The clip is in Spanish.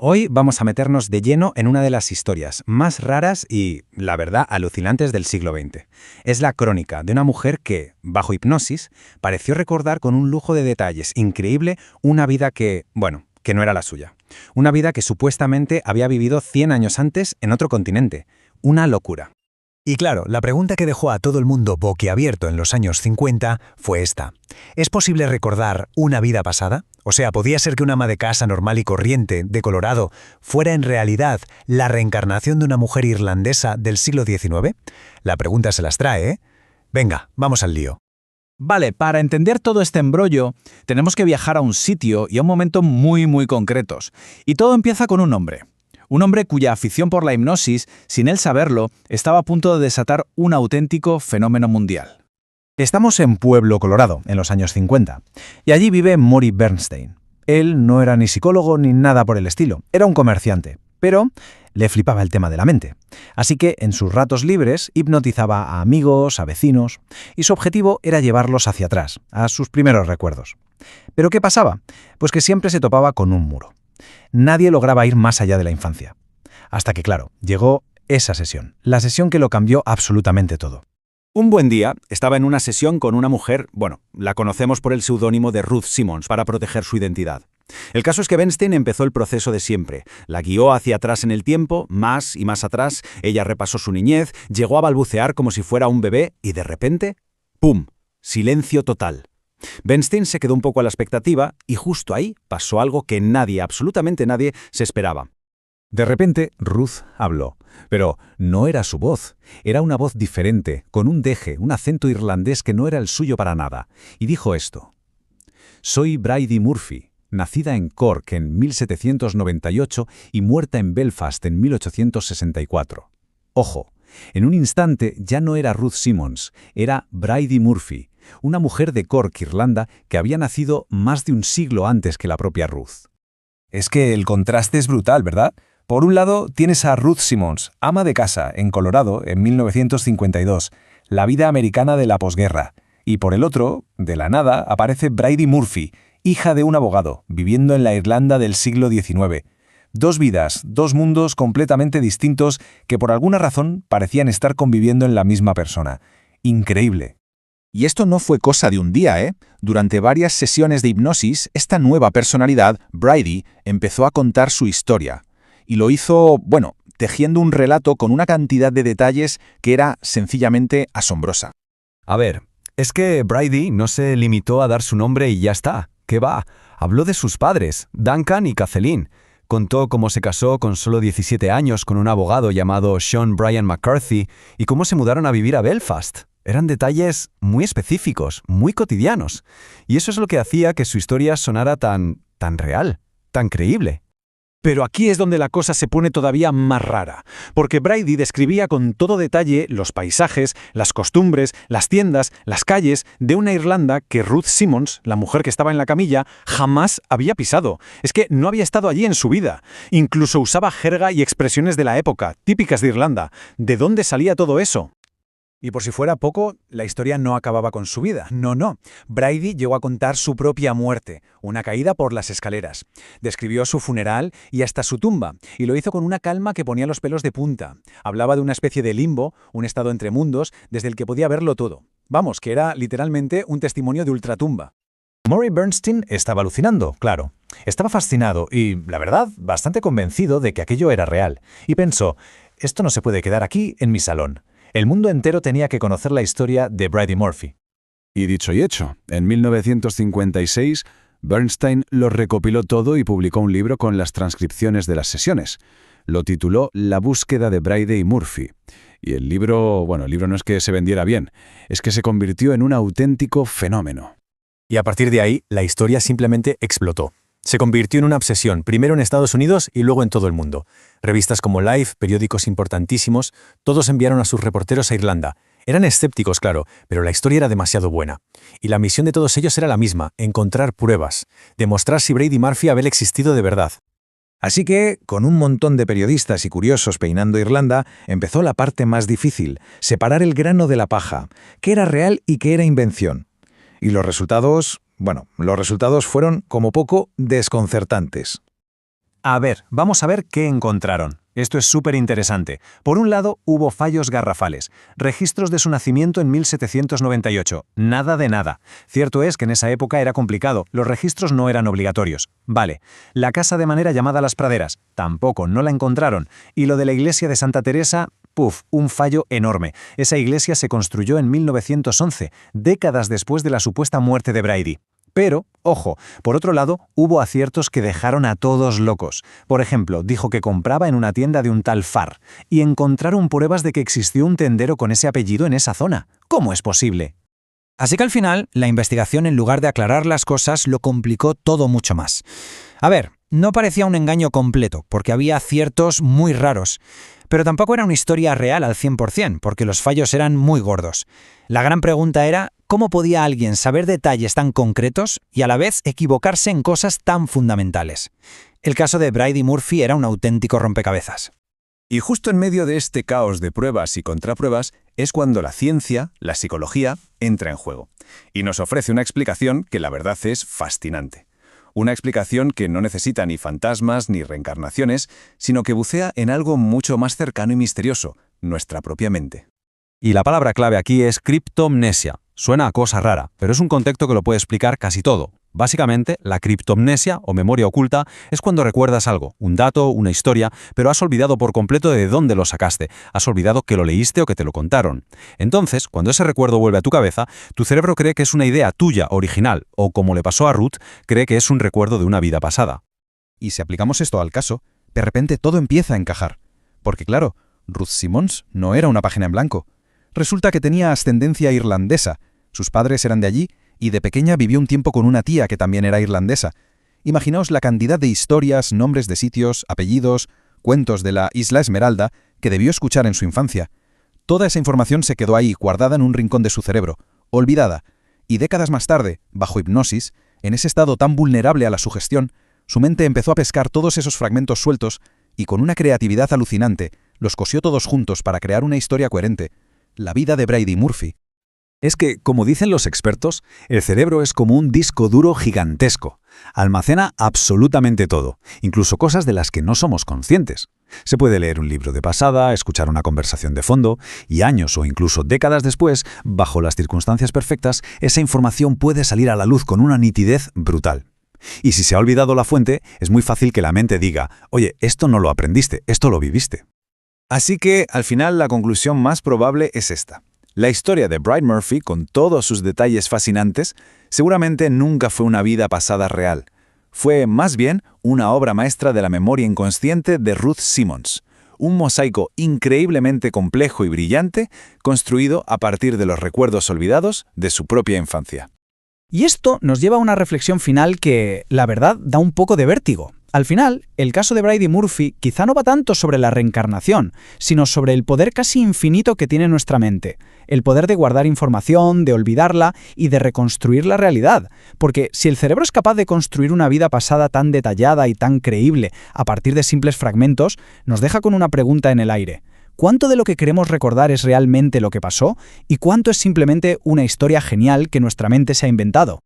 Hoy vamos a meternos de lleno en una de las historias más raras y, la verdad, alucinantes del siglo XX. Es la crónica de una mujer que, bajo hipnosis, pareció recordar con un lujo de detalles increíble una vida que no era la suya. Una vida que supuestamente había vivido 100 años antes en otro continente. Una locura. Y claro, la pregunta que dejó a todo el mundo boquiabierto en los años 50 fue esta. ¿Es posible recordar una vida pasada? O sea, ¿podía ser que una ama de casa normal y corriente, de Colorado, fuera en realidad la reencarnación de una mujer irlandesa del siglo XIX? La pregunta se las trae, ¿eh? Venga, vamos al lío. Vale, para entender todo este embrollo, tenemos que viajar a un sitio y a un momento muy concretos. Y todo empieza con un hombre. Un hombre cuya afición por la hipnosis, sin él saberlo, estaba a punto de desatar un auténtico fenómeno mundial. Estamos en Pueblo, Colorado, en los años 50, y allí vive Maury Bernstein. Él no era ni psicólogo ni nada por el estilo, era un comerciante, pero le flipaba el tema de la mente. Así que en sus ratos libres hipnotizaba a amigos, a vecinos, y su objetivo era llevarlos hacia atrás, a sus primeros recuerdos. ¿Pero qué pasaba? Pues que siempre se topaba con un muro. Nadie lograba ir más allá de la infancia. Hasta que, claro, llegó esa sesión, la sesión que lo cambió absolutamente todo. Un buen día, estaba en una sesión con una mujer, la conocemos por el seudónimo de Ruth Simmons para proteger su identidad. El caso es que Bernstein empezó el proceso de siempre. La guió hacia atrás en el tiempo, más y más atrás, ella repasó su niñez, llegó a balbucear como si fuera un bebé y de repente, ¡pum!, silencio total. Bernstein se quedó un poco a la expectativa y justo ahí pasó algo que nadie, absolutamente nadie, se esperaba. De repente, Ruth habló, pero no era su voz, era una voz diferente, con un deje, un acento irlandés que no era el suyo para nada, y dijo esto. Soy Bridie Murphy, nacida en Cork en 1798 y muerta en Belfast en 1864. Ojo, en un instante ya no era Ruth Simmons, era Bridie Murphy, una mujer de Cork, Irlanda, que había nacido más de un siglo antes que la propia Ruth. Es que el contraste es brutal, ¿verdad? Por un lado, tienes a Ruth Simmons, ama de casa, en Colorado, en 1952, la vida americana de la posguerra. Y por el otro, de la nada, aparece Bridie Murphy, hija de un abogado, viviendo en la Irlanda del siglo XIX. Dos vidas, dos mundos completamente distintos que por alguna razón parecían estar conviviendo en la misma persona. Increíble. Y esto no fue cosa de un día, ¿eh? Durante varias sesiones de hipnosis, esta nueva personalidad, Bridie, empezó a contar su historia. Y lo hizo, tejiendo un relato con una cantidad de detalles que era sencillamente asombrosa. A ver, es que Bridie no se limitó a dar su nombre y ya está. ¿Qué va? Habló de sus padres, Duncan y Kathleen. Contó cómo se casó con solo 17 años con un abogado llamado Sean Brian McCarthy y cómo se mudaron a vivir a Belfast. Eran detalles muy específicos, muy cotidianos. Y eso es lo que hacía que su historia sonara tan real, tan creíble. Pero aquí es donde la cosa se pone todavía más rara, porque Bridie describía con todo detalle los paisajes, las costumbres, las tiendas, las calles de una Irlanda que Ruth Simmons, la mujer que estaba en la camilla, jamás había pisado. Es que no había estado allí en su vida. Incluso usaba jerga y expresiones de la época, típicas de Irlanda. ¿De dónde salía todo eso? Y por si fuera poco, la historia no acababa con su vida. No. Bridie llegó a contar su propia muerte, una caída por las escaleras. Describió su funeral y hasta su tumba, y lo hizo con una calma que ponía los pelos de punta. Hablaba de una especie de limbo, un estado entre mundos, desde el que podía verlo todo. Vamos, que era literalmente un testimonio de ultratumba. Maury Bernstein estaba alucinando, claro. Estaba fascinado y, la verdad, bastante convencido de que aquello era real. Y pensó, esto no se puede quedar aquí en mi salón. El mundo entero tenía que conocer la historia de Bridie Murphy. Y dicho y hecho, en 1956, Bernstein lo recopiló todo y publicó un libro con las transcripciones de las sesiones. Lo tituló La búsqueda de Bridie Murphy. Y el libro no es que se vendiera bien, es que se convirtió en un auténtico fenómeno. Y a partir de ahí, la historia simplemente explotó. Se convirtió en una obsesión, primero en Estados Unidos y luego en todo el mundo. Revistas como Life, periódicos importantísimos, todos enviaron a sus reporteros a Irlanda. Eran escépticos, claro, pero la historia era demasiado buena. Y la misión de todos ellos era la misma, encontrar pruebas, demostrar si Bridie Murphy había existido de verdad. Así que, con un montón de periodistas y curiosos peinando Irlanda, empezó la parte más difícil, separar el grano de la paja, qué era real y qué era invención. Y los resultados fueron, como poco, desconcertantes. A ver, vamos a ver qué encontraron. Esto es súper interesante. Por un lado, hubo fallos garrafales. Registros de su nacimiento en 1798. Nada de nada. Cierto es que en esa época era complicado. Los registros no eran obligatorios. Vale. La casa de manera llamada Las Praderas. Tampoco, no la encontraron. Y lo de la iglesia de Santa Teresa, un fallo enorme. Esa iglesia se construyó en 1911, décadas después de la supuesta muerte de Brady. Pero, ojo, por otro lado, hubo aciertos que dejaron a todos locos. Por ejemplo, dijo que compraba en una tienda de un tal Farr, y encontraron pruebas de que existió un tendero con ese apellido en esa zona. ¿Cómo es posible? Así que al final, la investigación, en lugar de aclarar las cosas, lo complicó todo mucho más. A ver, no parecía un engaño completo, porque había aciertos muy raros. Pero tampoco era una historia real al 100%, porque los fallos eran muy gordos. La gran pregunta era, ¿cómo podía alguien saber detalles tan concretos y a la vez equivocarse en cosas tan fundamentales? El caso de Brady Murphy era un auténtico rompecabezas. Y justo en medio de este caos de pruebas y contrapruebas es cuando la ciencia, la psicología, entra en juego. Y nos ofrece una explicación que la verdad es fascinante. Una explicación que no necesita ni fantasmas ni reencarnaciones, sino que bucea en algo mucho más cercano y misterioso, nuestra propia mente. Y la palabra clave aquí es criptomnesia. Suena a cosa rara, pero es un concepto que lo puede explicar casi todo. Básicamente, la criptomnesia o memoria oculta es cuando recuerdas algo, un dato, una historia, pero has olvidado por completo de dónde lo sacaste, has olvidado que lo leíste o que te lo contaron. Entonces, cuando ese recuerdo vuelve a tu cabeza, tu cerebro cree que es una idea tuya, original, o como le pasó a Ruth, cree que es un recuerdo de una vida pasada. Y si aplicamos esto al caso, de repente todo empieza a encajar. Porque claro, Ruth Simmons no era una página en blanco. Resulta que tenía ascendencia irlandesa, sus padres eran de allí, y de pequeña vivió un tiempo con una tía que también era irlandesa. Imaginaos la cantidad de historias, nombres de sitios, apellidos, cuentos de la Isla Esmeralda que debió escuchar en su infancia. Toda esa información se quedó ahí, guardada en un rincón de su cerebro, olvidada, y décadas más tarde, bajo hipnosis, en ese estado tan vulnerable a la sugestión, su mente empezó a pescar todos esos fragmentos sueltos y con una creatividad alucinante los cosió todos juntos para crear una historia coherente, la vida de Brady Murphy. Es que, como dicen los expertos, el cerebro es como un disco duro gigantesco. Almacena absolutamente todo, incluso cosas de las que no somos conscientes. Se puede leer un libro de pasada, escuchar una conversación de fondo, y años o incluso décadas después, bajo las circunstancias perfectas, esa información puede salir a la luz con una nitidez brutal. Y si se ha olvidado la fuente, es muy fácil que la mente diga, oye, esto no lo aprendiste, esto lo viviste. Así que, al final, la conclusión más probable es esta. La historia de Brady Murphy, con todos sus detalles fascinantes, seguramente nunca fue una vida pasada real. Fue, más bien, una obra maestra de la memoria inconsciente de Ruth Simmons. Un mosaico increíblemente complejo y brillante, construido a partir de los recuerdos olvidados de su propia infancia. Y esto nos lleva a una reflexión final que, la verdad, da un poco de vértigo. Al final, el caso de Brady Murphy quizá no va tanto sobre la reencarnación, sino sobre el poder casi infinito que tiene nuestra mente, el poder de guardar información, de olvidarla y de reconstruir la realidad. Porque si el cerebro es capaz de construir una vida pasada tan detallada y tan creíble a partir de simples fragmentos, nos deja con una pregunta en el aire. ¿Cuánto de lo que queremos recordar es realmente lo que pasó? ¿Y cuánto es simplemente una historia genial que nuestra mente se ha inventado?